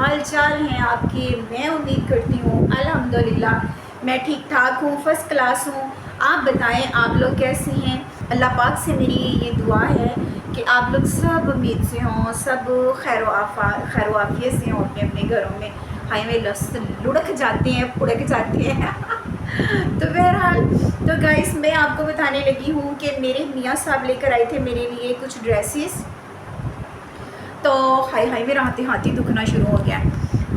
हाल चाल हैं आपके। मैं उम्मीद करती हूँ अल्हम्दुलिल्लाह मैं ठीक ठाक हूँ, फ़र्स्ट क्लास हूँ। आप बताएं आप लोग कैसे हैं। अल्लाह पाक से मेरी ये दुआ है कि आप लोग सब उम्मीद से हों, सब खैर आफियत से हों अपने अपने घरों में। हाय में लस लुढ़क जाते हैं, पुड़क जाते हैं तो बहरहाल तो गाइस मैं आपको बताने लगी हूँ कि मेरे मियाँ साहब लेकर आए थे मेरे लिए कुछ ड्रेसेस। तो हाय हाय मेरा हाथी हाथी दुखना शुरू हो गया।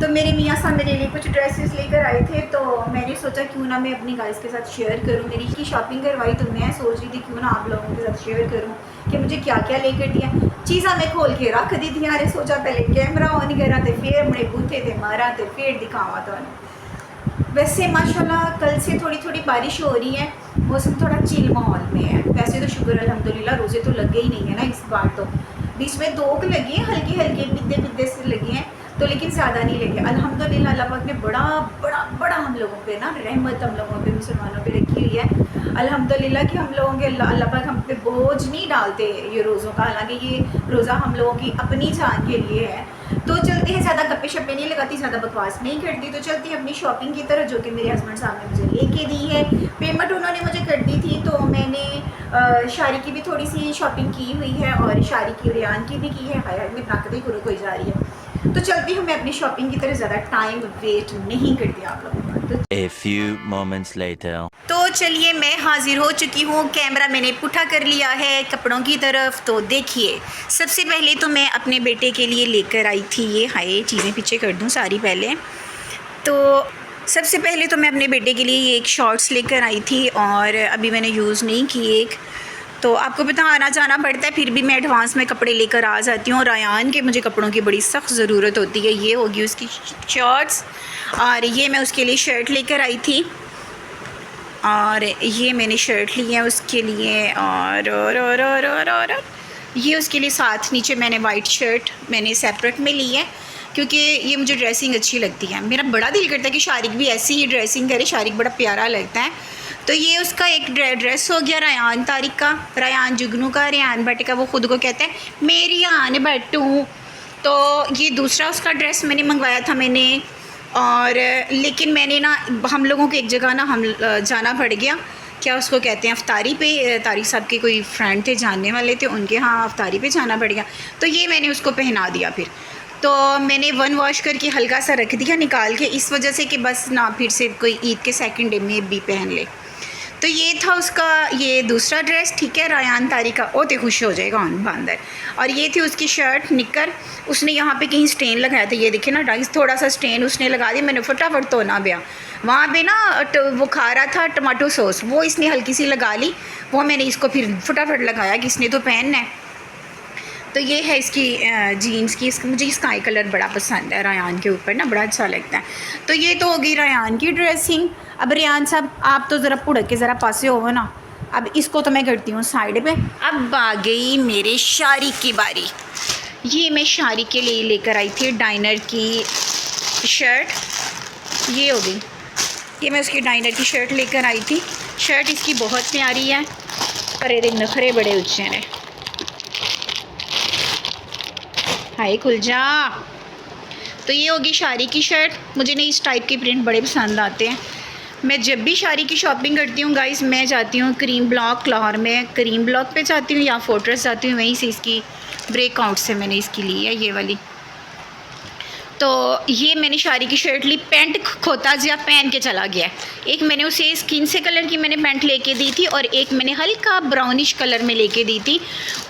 तो मेरे मियाँ साहब मेरे लिए कुछ ड्रेसेस लेकर आए थे, तो मैंने सोचा क्यों ना मैं अपनी गाइस के साथ शेयर करूँ। मेरी की शॉपिंग करवाई तो मैं सोच रही थी क्यों ना आप लोगों के साथ शेयर करूँ कि मुझे क्या क्या लेकर दिया। चीज़ा मैं खोल के रख दी थी। अरे सोचा पहले कैमरा ऑन करा तो फिर बड़े बूथे थे मारा तो फिर दिखावा तो। वैसे माशाल्लाह कल से थोड़ी थोड़ी बारिश हो रही है, मौसम थोड़ा चिल माहौल में है। वैसे तो शुक्र अल्हम्दुलिल्लाह रोज़े तो लगे ही नहीं है ना इस बार। तो बीच में दो के लगे हैं, हल्के हल्के बिद्दे बिद्दे से लगे हैं, तो लेकिन ज़्यादा नहीं लगे। अल्हम्दुलिल्लाह अल्लाह पाक ने बड़ा बड़ा बड़ा हम लोगों पे ना रहमत हम लोगों पे मुसलमानों पे रखी हुई है अल्हम्दुलिल्लाह कि हम लोगों के अल्लाह पाक हम पे बोझ नहीं डालते ये रोज़ों का। हालांकि ये रोज़ा हम लोगों की अपनी जान के लिए है। तो चलते हैं, ज़्यादा गप्पे शप्पे नहीं लगाती, ज़्यादा बकवास नहीं करती, तो चलती है अपनी शॉपिंग की तरफ जो कि मेरे हस्बैंड साहब ने मुझे लेके दी है। पेमेंट उन्होंने मुझे कर दी थी, तो मैंने शारी की भी थोड़ी सी शॉपिंग की हुई है और शारी की रियान की भी की है। हाय में नाकदी गुरु कोई जा रही है। तो चलती हूँ मैं अपनी शॉपिंग की तरफ, ज़्यादा टाइम वेस्ट नहीं करती आप लोगों का। तो A few moments later. तो चलिए मैं हाजिर हो चुकी हूँ। कैमरा मैंने पुठा कर लिया है कपड़ों की तरफ। तो देखिए सबसे पहले तो मैं अपने बेटे के लिए लेकर आई थी ये, हाय चीज़ें पीछे कर दूँ सारी पहले। तो सबसे पहले तो मैं अपने बेटे के लिए ये एक शॉर्ट्स लेकर आई थी और अभी मैंने यूज़ नहीं की एक। तो आपको पता आना जाना पड़ता है, फिर भी मैं एडवांस में कपड़े लेकर आ जाती हूँ। और रायान के मुझे कपड़ों की बड़ी सख्त ज़रूरत होती है। ये होगी उसकी शॉर्ट्स और ये मैं उसके लिए शर्ट लेकर आई थी और ये मैंने शर्ट ली है उसके लिए और ये उसके लिए साथ नीचे मैंने वाइट शर्ट मैंने सेपरेट में ली है क्योंकि ये मुझे ड्रेसिंग अच्छी लगती है। मेरा बड़ा दिल करता है कि शारिक भी ऐसी ही ड्रेसिंग करे, शारिक बड़ा प्यारा लगता है। तो ये उसका एक ड्रेस हो गया रायान तारिक का, रायान जुगनू का, रेहान भट्ट का। वो ख़ुद को कहता है मेरी आन भट्टू। तो ये दूसरा उसका ड्रेस मैंने मंगवाया था मैंने। और लेकिन मैंने ना हम लोगों को एक जगह ना हम जाना पड़ गया, क्या उसको कहते हैं अफ्तारी पे। तारिक साहब के कोई फ्रेंड थे जानने वाले थे उनके, हाँ अफ्तारी पे जाना पड़ गया। तो ये मैंने उसको पहना दिया। फिर तो मैंने वन वॉश करके हल्का सा रख दिया निकाल के, इस वजह से कि बस ना फिर से कोई ईद के सेकंड डे में भी पहन ले। तो ये था उसका ये दूसरा ड्रेस, ठीक है, रायान तारिक का। ओते खुश हो जाएगा बांदर। और ये थी उसकी शर्ट निकर। उसने यहाँ पे कहीं स्टेन लगाया था, ये देखिए ना डाइस, थोड़ा सा स्टेन उसने लगा दिया। मैंने फटाफट तो ना गया वहाँ पे ना वो खा रहा था टमाटो सॉस, वो इसने हल्की सी लगा ली, वो मैंने इसको फिर फटाफट लगाया कि इसने तो पहनना है। तो ये है इसकी जीन्स की। मुझे स्काई कलर बड़ा पसंद है रायान के ऊपर ना, बड़ा अच्छा लगता है। तो ये तो हो गई रायान की ड्रेसिंग। अब रेहान साहब आप तो ज़रा पुढ़ के ज़रा पासे हो ना, अब इसको तो मैं करती हूँ साइड पे। अब आ गई मेरे शारी की बारी। ये मैं शारी के लिए लेकर आई थी डाइनर की शर्ट, ये हो गई। ये मैं उसकी डाइनर की शर्ट लेकर आई थी। शर्ट इसकी बहुत प्यारी है, अरे दे नखरे बड़े ऊँचे ने, हाय खुल जा। तो ये होगी शारी की शर्ट। मुझे नहीं इस टाइप के प्रिंट बड़े पसंद आते हैं। मैं जब भी शारी की शॉपिंग करती हूँ गाइस, मैं जाती हूँ करीम ब्लॉक लाहौर में, करीम ब्लॉक पे जाती हूँ या फोर्ट्रेस जाती हूँ, वहीं से इसकी ब्रेकआउट से मैंने इसकी ली है ये वाली। तो ये मैंने शारी की शर्ट ली। पैंट खोता जिया पहन के चला गया। एक मैंने उसे स्किन से कलर की मैंने पैंट लेके दी थी और एक मैंने हल्का ब्राउनिश कलर में लेके दी थी।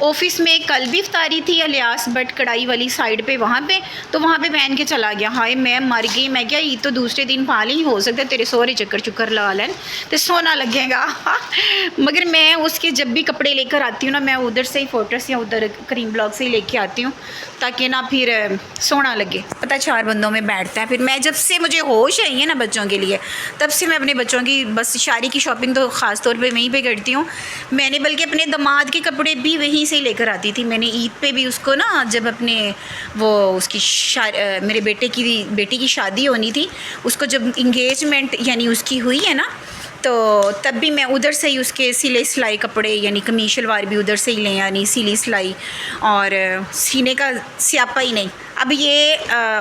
ऑफिस में कल भी इफ्तारी थी अलियास बट कढ़ाई वाली साइड पे, वहाँ पे तो वहाँ पे पहन के चला गया। हाय मैं मर गई। मैं क्या ये तो दूसरे दिन पा ली, हो सकता है तेरे सोहरे चक्कर चुक्कर लगा लें तो सोना लगेगा मगर मैं उसके जब भी कपड़े लेकर आती हूँ ना, मैं उधर से ही फोर्ट्रेस या उधर करीम ब्लॉक से ही लेके आती हूँ ताकि ना फिर सोना लगे। पता चार बंदों में बैठता है। फिर मैं जब से मुझे होश आई है ना बच्चों के लिए, तब से मैं अपने बच्चों की बस शारी की शॉपिंग तो ख़ास तौर पे वहीं पे करती हूँ। मैंने बल्कि अपने दामाद के कपड़े भी वहीं से ही लेकर आती थी। मैंने ईद पे भी उसको ना, जब अपने वो उसकी मेरे बेटी की शादी होनी थी, उसको जब इंगेजमेंट यानी उसकी हुई है ना, तो तब भी मैं उधर से ही उसके सिले सिलाई कपड़े यानी कमीज शलवार भी उधर से ही लें, यानी सिली सिलाई और सीने का स्यापा ही नहीं। अब ये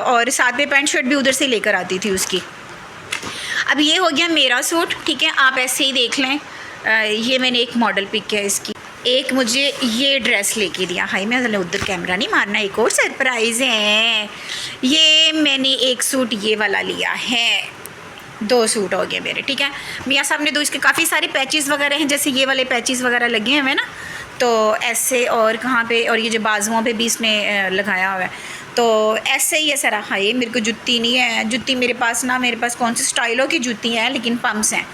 और साथ में पैंट शर्ट भी उधर से लेकर आती थी उसकी। अब ये हो गया मेरा सूट, ठीक है, आप ऐसे ही देख लें। ये मैंने एक मॉडल पिक किया इसकी। एक मुझे ये ड्रेस लेके दिया, हाय मैं उधर कैमरा नहीं मारना, एक और सरप्राइज़ है। ये मैंने एक सूट ये वाला लिया है, 2 सूट हो गए मेरे, ठीक है। मियाँ साहब ने दो इसके काफ़ी सारे पैचेस वगैरह हैं, जैसे ये वाले पैचेस वगैरह लगे हुए हैं ना, तो ऐसे और कहाँ पे, और ये जो बाजुओं पे भी इसने लगाया हुआ है, तो ऐसे ही है सारा। हाय मेरे को जुत्ती नहीं है, जुत्ती मेरे पास कौन सी स्टाइलों की जूती है, लेकिन पम्प्स हैं।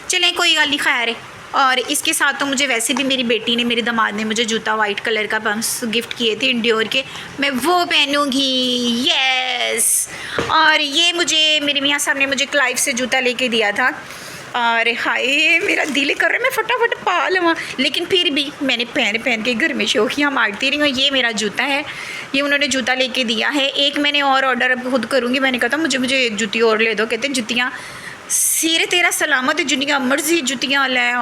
चलें कोई गल नहीं, खैर है। और इसके साथ तो मुझे वैसे भी मेरी बेटी ने, मेरे दामाद ने मुझे जूता वाइट कलर का पम्प्स गिफ्ट किए थे इंडियोर के, मैं वो पहनूंगी, यस। और ये मुझे मेरे मियाँ साहब ने मुझे क्लाइव से जूता लेके दिया था, और हाय मेरा दिल कर रहा है मैं फटाफट पा लूँ, लेकिन फिर भी मैंने पहन के घर में शौकियाँ मारती रही हूँ। ये मेरा जूता है, ये उन्होंने जूता लेके दिया है। एक मैंने और ऑर्डर अब खुद करूँगी, मैंने कहा था मुझे एक जूती और ले दो, कहते हैं जुतियाँ सिर तेरा सलामत, जिन्नियाँ मर्जी जुतियाँ ले।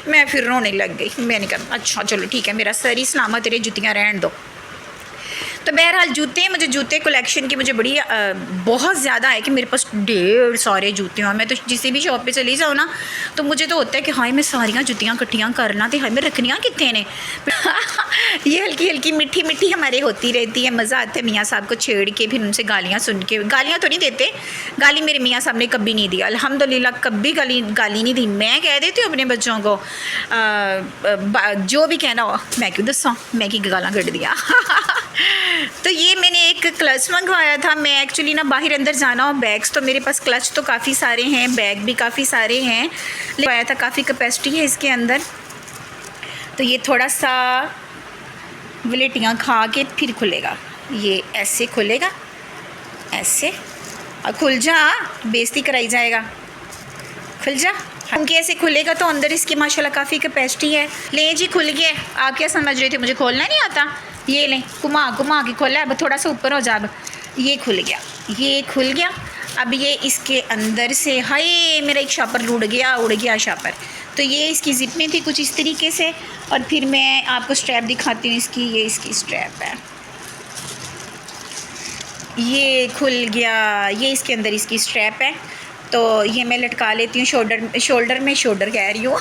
मैं फिर रोने लग गई, मैंने कहा अच्छा चलो ठीक है, मेरा सर ही सलामत, तेरे जुतियाँ रहने दो। तो बहरहाल जूते, मुझे जूते कलेक्शन की मुझे बड़ी बहुत ज़्यादा है कि मेरे पास ढेर सारे जूते हैं। मैं तो जिस भी शॉप पे चली जाऊँ ना, तो मुझे तो होता है कि हाय मैं सारियाँ जुतियाँ कट्ठियाँ करना, तो हाय मैं रखनियाँ कितने ने। ये हल्की हल्की मीठी मीठी हमारे होती रहती है, मज़ा आता है मियाँ साहब को छेड़ के, फिर उनसे गालियाँ सुन के। गालियाँ तो नहीं देते, गाली मेरे मियाँ साहब ने कभी नहीं दिया अल्हम्दुलिल्लाह, कभी गाली नहीं दी। मैं कह देती हूँ अपने बच्चों को जो भी कहना हो, मैं क्यों दसा, मैं की गाला कट दिया। तो ये मैंने एक क्लच मंगवाया था। मैं एक्चुअली ना बाहर अंदर जाना हो, बैग्स तो मेरे पास क्लच तो काफ़ी सारे हैं, बैग भी काफ़ी सारे हैं, मंगवाया था, काफ़ी कैपेसिटी है इसके अंदर। तो ये थोड़ा सा वलेटियाँ खा के फिर खुलेगा, ये ऐसे खुलेगा, ऐसे, और खुल जा, बेइज्जती कराई जाएगा, खुल जा। क्योंकि ऐसे खुलेगा तो अंदर इसकी माशाल्लाह काफ़ी कैपेसिटी है। ले जी खुल गया। आप क्या समझ रहे थे मुझे खोलना नहीं आता? ये लें, घुमा के खोला है, अब थोड़ा सा ऊपर हो जा, अब ये खुल गया, ये खुल गया। अब ये इसके अंदर से, हाय मेरा एक शापर उड़ गया शापर। तो ये इसकी जिप में थी कुछ इस तरीके से, और फिर मैं आपको स्ट्रैप दिखाती हूँ इसकी। ये इसकी स्ट्रैप है, ये खुल गया, ये इसके अंदर इसकी स्ट्रैप है। तो ये मैं लटका लेती हूँ शोल्डर कह रही हूँ।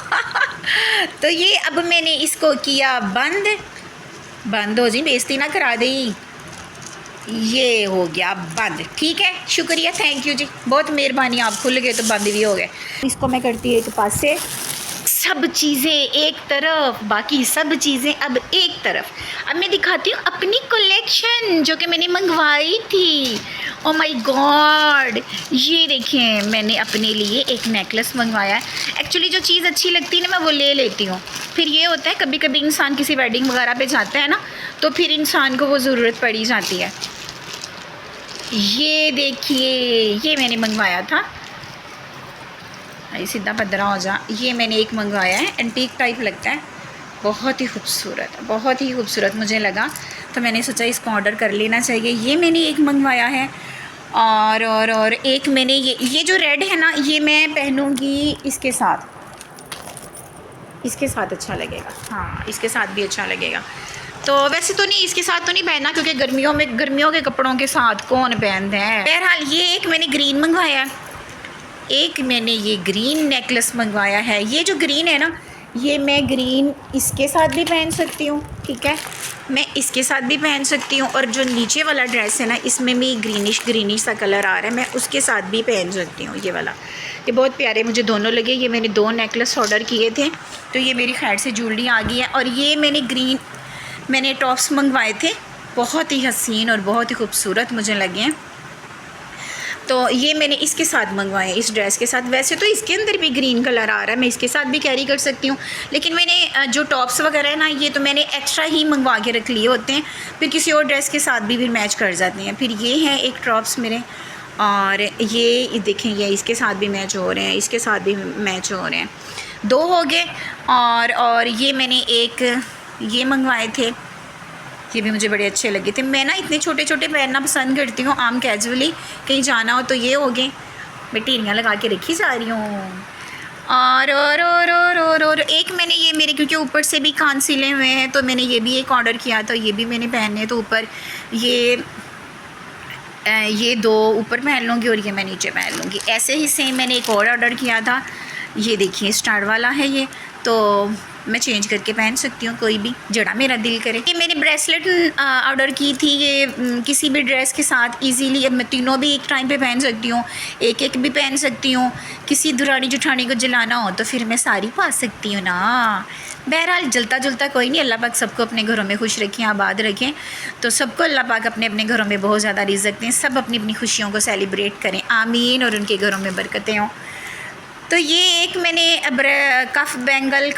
तो ये अब मैंने इसको किया बंद हो जी, बेइज्जती ना करा दी। ये हो गया बंद, ठीक है, शुक्रिया, थैंक यू जी, बहुत मेहरबानी, आप खुल गए तो बंद भी हो गए। इसको मैं करती हूँ एक पास से, सब चीज़ें एक तरफ, बाकी सब चीज़ें अब एक तरफ। अब मैं दिखाती हूँ अपनी कलेक्शन जो कि मैंने मंगवाई थी। ओ माय गॉड, ये देखें, मैंने अपने लिए एक नेकलेस मंगवाया है। एक्चुअली जो चीज़ अच्छी लगती है ना, मैं वो ले लेती हूँ। फिर ये होता है कभी कभी इंसान किसी वेडिंग वगैरह पे जाता है ना, तो फिर इंसान को वो ज़रूरत पड़ी जाती है। ये देखिए, ये मैंने मंगवाया था, सीधा पदरा हो जा। ये मैंने एक मंगवाया है, एंटीक टाइप लगता है, बहुत ही खूबसूरत मुझे लगा, तो मैंने सोचा इसको ऑर्डर कर लेना चाहिए। ये मैंने एक मंगवाया है, और एक मैंने ये जो रेड है ना, ये मैं पहनूंगी इसके साथ अच्छा लगेगा। हाँ, इसके साथ भी अच्छा लगेगा। तो वैसे तो नहीं, इसके साथ तो नहीं पहनना, क्योंकि गर्मियों के कपड़ों के साथ कौन पहनते हैं। बहरहाल ये एक मैंने ग्रीन मंगवाया है, एक मैंने ये ग्रीन नेकलेस मंगवाया है। ये जो ग्रीन है ना, ये मैं ग्रीन इसके साथ भी पहन सकती हूँ, ठीक है, मैं इसके साथ भी पहन सकती हूँ। और जो नीचे वाला ड्रेस है ना, इसमें भी ग्रीनिश सा कलर आ रहा है, मैं उसके साथ भी पहन सकती हूँ। ये वाला, ये बहुत प्यारे मुझे दोनों लगे। ये मैंने 2 नेकलेस ऑर्डर किए थे, तो ये मेरी खैर से ज्वेलरी आ गई है। और ये मैंने टॉप्स मंगवाए थे, बहुत ही हसीन और बहुत ही खूबसूरत मुझे लगे हैं, तो ये मैंने इसके साथ मंगवाए, इस ड्रेस के साथ। वैसे तो इसके अंदर भी ग्रीन कलर आ रहा है, मैं इसके साथ भी कैरी कर सकती हूँ, लेकिन मैंने जो टॉप्स वगैरह है ना, ये तो मैंने एक्स्ट्रा ही मंगवा के रख लिए होते हैं, फिर किसी और ड्रेस के साथ भी फिर मैच कर जाती हैं। फिर ये हैं एक टॉप्स मेरे, और ये देखें, ये इसके साथ भी मैच हो रहे हैं, इसके साथ भी मैच हो रहे हैं, 2 हो गए। और ये मैंने एक ये मंगवाए थे, ये भी मुझे बड़े अच्छे लगे थे। मैं ना इतने छोटे पहनना पसंद करती हूँ, आम कैजुअली कहीं जाना हो तो ये हो गए। मैं टीरियाँ लगा के रखी जा रही हूँ। और एक मैंने ये मेरे क्योंकि ऊपर से भी कान सिले हुए हैं तो मैंने ये भी एक ऑर्डर किया था, ये भी मैंने पहने तो ऊपर ये दो ऊपर पहन लूँगी और ये मैं नीचे पहन लूँगी। ऐसे ही सेम मैंने एक और ऑर्डर किया था, ये देखिए स्टार वाला है ये, तो मैं चेंज करके पहन सकती हूँ कोई भी जड़ा मेरा दिल करे। ये मैंने ब्रेसलेट ऑर्डर की थी, ये किसी भी ड्रेस के साथ इजीली अब मैं तीनों भी एक टाइम पे पहन सकती हूँ, एक एक भी पहन सकती हूँ। किसी दुरानी जुठानी को जलाना हो तो फिर मैं साड़ी पा सकती हूँ ना। बहरहाल जलता जुलता कोई नहीं, अल्लाह पाक सबको अपने घरों में खुश रखें, आबाद रखें। तो सबको अल्लाह पाक अपने अपने घरों में बहुत ज़्यादा रिज़्क़ दें, सब अपनी अपनी खुशियों को सेलिब्रेट करें, आमीन, और उनके घरों में बरकतें हों। तो ये एक मैंने कफ़ बैंगल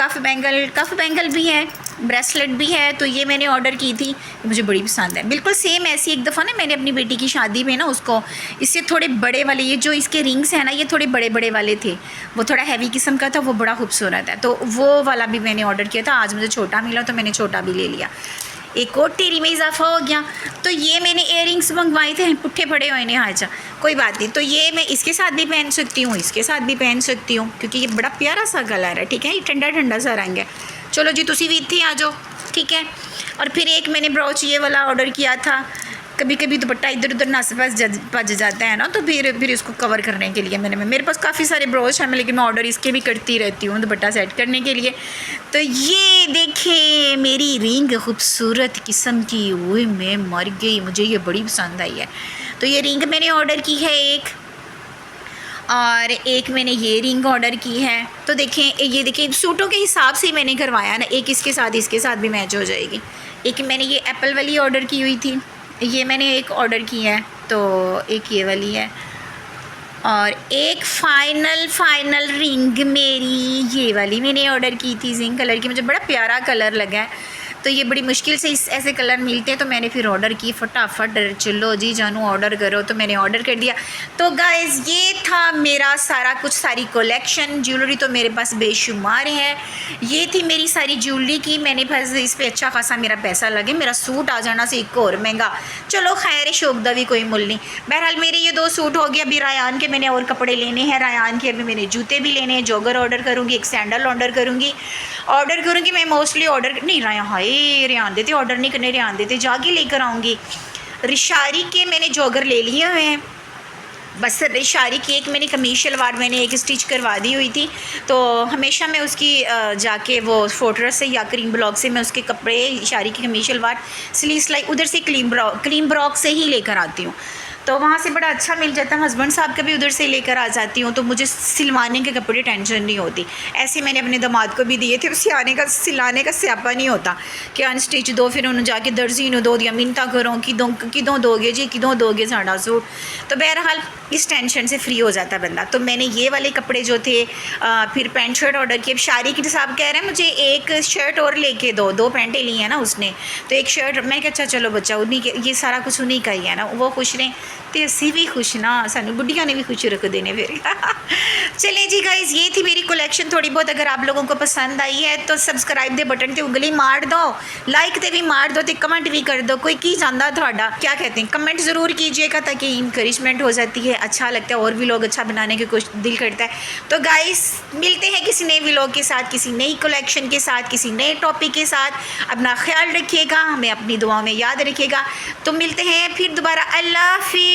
भी है, ब्रेसलेट भी है, तो ये मैंने ऑर्डर की थी, मुझे बड़ी पसंद है। बिल्कुल सेम ऐसी एक दफ़ा ना मैंने अपनी बेटी की शादी में ना उसको इससे थोड़े बड़े वाले, ये जो इसके रिंग्स हैं ना ये थोड़े बड़े बड़े वाले थे, वो थोड़ा हैवी किस्म का था, वो बड़ा खूबसूरत है, तो वो वाला भी मैंने ऑर्डर किया था। आज मुझे छोटा मिला तो मैंने छोटा भी ले लिया, एक और टेरी में इजाफा हो गया। तो ये मैंने इयररिंग्स मंगवाए थे, पुट्ठे पड़े हुए ने, अच्छा कोई बात नहीं। तो ये मैं इसके साथ भी पहन सकती हूँ, इसके साथ भी पहन सकती हूँ, क्योंकि ये बड़ा प्यारा सा कलर है, ठीक है, ये ठंडा ठंडा सा रंग है। चलो जी तुसी भी इतने आ जाओ, ठीक है। और फिर एक मैंने ब्राउच ये वाला ऑर्डर किया था, कभी कभी दुपट्टा इधर उधर नस भज जाता है ना, तो फिर इसको कवर करने के लिए मेरे पास काफ़ी सारे ब्राउच हैं, लेकिन मैं ऑर्डर इसके भी करती रहती हूँ दुपट्टा सेट करने के लिए। तो ये देखें मेरी रिंग खूबसूरत किस्म की, हुई मैं मर गई, मुझे ये बड़ी पसंद आई है। तो ये रिंग मैंने ऑर्डर की है एक, और एक मैंने ये रिंग ऑर्डर की है। तो देखें ये देखें सूटों के हिसाब से मैंने करवाया ना, एक इसके साथ भी मैच हो जाएगी। एक मैंने ये एप्पल वाली ऑर्डर की हुई थी, ये मैंने एक ऑर्डर की है, तो एक ये वाली है, और एक फाइनल रिंग मेरी ये वाली मैंने ऑर्डर की थी, जिंक कलर की, मुझे बड़ा प्यारा कलर लगा है। तो ये बड़ी मुश्किल से ऐसे कलर मिलते हैं, तो मैंने फिर ऑर्डर की फटाफट, चलो जी जानू ऑर्डर करो, तो मैंने ऑर्डर कर दिया। तो गाइज़ ये था मेरा सारा कुछ, सारी कलेक्शन। ज्वेलरी तो मेरे पास बेशुमार है, ये थी मेरी सारी ज्वेलरी की। मैंने बस इस पर अच्छा खासा मेरा पैसा लगे, मेरा सूट आ जाना से एक और महंगा, चलो खैर शौकदा भी कोई मुल नहीं। बहरहाल मेरे ये 2 सूट हो गए, अभी रायान के मैंने और कपड़े लेने हैं, रायान के अभी मैंने जूते भी लेने हैं, जॉगर ऑर्डर करूँगी, एक सैंडल ऑर्डर करूँगी मैं मोस्टली ऑर्डर नहीं, रेहान देते ऑर्डर नहीं करने, रेहान देते जाके लेकर आऊँगी। रिशारी के मैंने जॉगर ले लिए हुए हैं, बस रिशारी की एक मैंने कमीज शलवार मैंने एक स्टिच करवा दी हुई थी, तो हमेशा मैं उसकी जाके वो फोर्ट्रेस से या क्रीम ब्लॉक से मैं उसके कपड़े, शारी की कमीज शलवार स्लीव सिलाई उधर से क्रीम ब्लॉक से ही लेकर आती हूँ, तो वहाँ से बड़ा अच्छा मिल जाता है। हस्बैंड साहब का भी उधर से लेकर आ जाती हूँ, तो मुझे सिलवाने के कपड़े टेंशन नहीं होती। ऐसे मैंने अपने दामाद को भी दिए थे, सिलाने का स्यापा नहीं होता कि अनस्टिच दो, फिर उन्होंने जाके दर्जी ने दो दिया, मिन्नता करो किदों दोगे जी, किदों दोगे साड़ा सूट। तो बहरहाल इस टेंशन से फ्री हो जाता बंदा। तो मैंने ये वाले कपड़े जो थे फिर पैंट शर्ट ऑर्डर किए। शारी के साहब कह रहे हैं मुझे एक शर्ट और लेके दो पैंटें ली हैं ना उसने, तो एक शर्ट, मैं क्या अच्छा चलो बच्चा उन्हीं के, ये सारा कुछ उन्हीं का ही है ना, वो खुश रहें तो असी भी खुश ना, सानू बुढ़िया ने भी खुश रख देने फिर। चलें जी गाइज़, ये थी मेरी कलेक्शन थोड़ी बहुत। अगर आप लोगों को पसंद आई है तो सब्सक्राइब दे बटन ते उंगली मार दो, लाइक ते भी मार दो, तो कमेंट भी कर दो, कोई की चाहता थोड़ा क्या कहते हैं, कमेंट ज़रूर कीजिएगा ताकि इंकरेजमेंट हो जाती है, अच्छा लगता है, और भी लोग अच्छा बनाने की कोशिश दिल करता है। तो गाइज़ मिलते हैं किसी नए व्लॉग के साथ, किसी नई कलेक्शन के साथ, किसी नए टॉपिक के साथ। अपना ख्याल रखिएगा, हमें अपनी दुआ में याद रखिएगा। तो मिलते हैं फिर दोबारा, अल्लाह हाफिज़।